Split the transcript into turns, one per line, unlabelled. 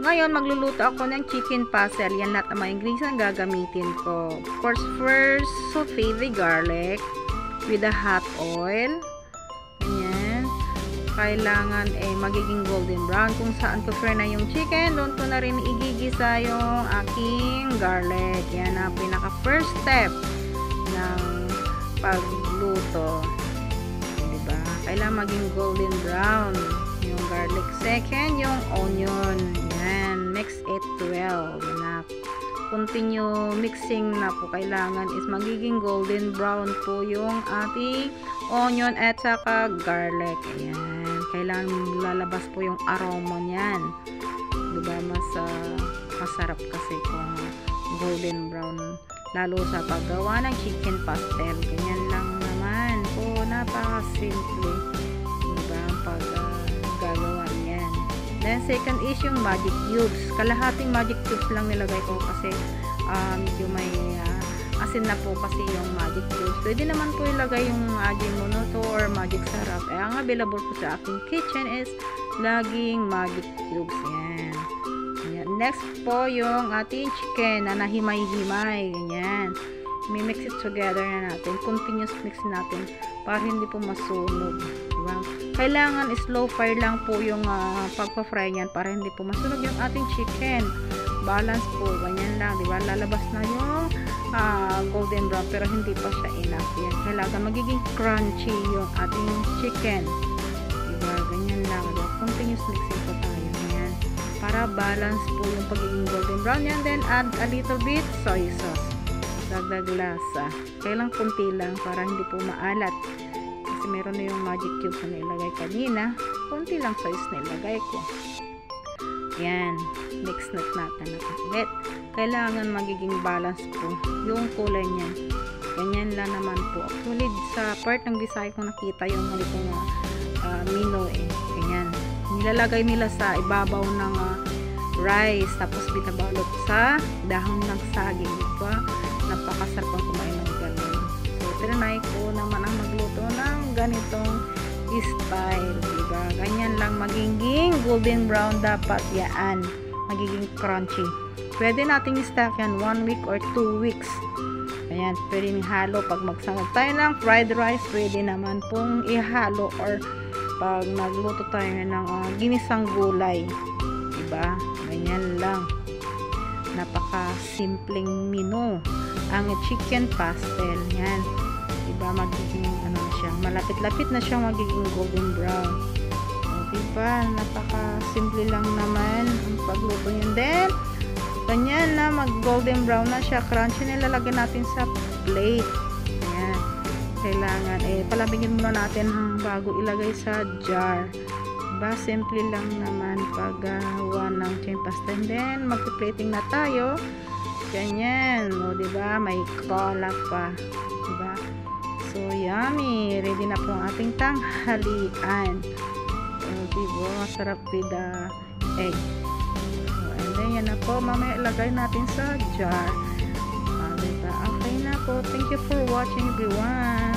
Ngayon, magluluto ako ng chicken puzzle. Yan lahat ng mga ingredients na gagamitin ko. Of course, first, saute the garlic with the hot oil. Ganyan. Kailangan magiging golden brown. Kung saan ko fry na yung chicken, doon ko na rin igigisa yung aking garlic. Yan ang pinaka first step ng pagluto. Diba? Kailangan maging golden brown yung garlic. Second, yung onion. Yan. Mix it well. Na continue mixing na po. Kailangan is magiging golden brown po yung ating onion at saka garlic. Ayan. Kailangan lalabas po yung aroma niyan. Diba? Masarap kasi kung golden brown. Lalo sa paggawa ng chicken pastel. Ganyan lang naman po. Napaka-simple. Diba? Paggagawa niyan. Then, second is yung magic cubes. Kalahating magic cubes lang nilagay ko kasi medyo may asin na po kasi yung magic cubes. Pwede naman po ilagay yung Ajinomoto or magic sarap. Ang available po sa aking kitchen is laging magic cubes. Yan. Yan. Next po yung ating chicken na nahimay-himay. Ganyan. Mix it together na natin. Continuous mix natin para hindi po masunog. Diba? Kailangan slow fire lang po yung pagpa-fry niyan para hindi po masunog yung ating chicken. Balance po. Ganyan lang. Diba? Lalabas na yung golden brown pero hindi pa siya enough. Yan. Kailangan magiging crunchy yung ating chicken. Diba? Ganyan lang. Diba? Continuous mixing po tayo. Yan. Para balance po yung pagiging golden brown. Yan. Then add a little bit soy sauce. Dagdag lasa. Kailang kunti lang para hindi po maalat. Kasi meron na yung magic cubes na nilagay kanina. Kunti lang size na ilagay ko. Yan. Mix natin ulit. Kailangan magiging balance po yung kulay niya. Ganyan lang naman po. Actually, sa part ng design ko nakita yung ganitong mino Ganyan. Nilalagay nila sa ibabaw ng rice. Tapos binabalot sa dahon ng saging. Diba? Napakasarap ang kumain ng ganun. So, trinay ko naman ang magluto ng ganitong style. Diba? Ganyan lang magiging golden brown dapat yan. Magiging crunchy. Pwede nating i-stack yan 1 week or 2 weeks. Ayan. Pwede ihalo. Pag magsangag tayo ng fried rice, pwede naman pong ihalo or pag nagluto tayo ng ginisang gulay. Diba? Ganyan lang. Napaka-simpleng menu. Ang chicken pastel. Yan. Diba? Magiging siya. Malapit-lapit na siya magiging golden brown. O, diba? Napaka-simple lang naman ang pagluto niyan. Then, ganyan na mag-golden brown na siya. Crunchy na ilalagay natin sa plate. Ayan. Kailangan, palamigin muna natin bago ilagay sa jar. Diba? Simple lang naman paggawa ng chicken pastel. Then, mag-plating na tayo. Ganyan. O, diba? May cola pa. Diba? So, yummy. Ready na po ang ating tanghalian. O, diba? Masarap with the egg. So, and then, yan na po. Mamaya ilagay natin sa jar. O, diba? Okay na po. Thank you for watching, everyone.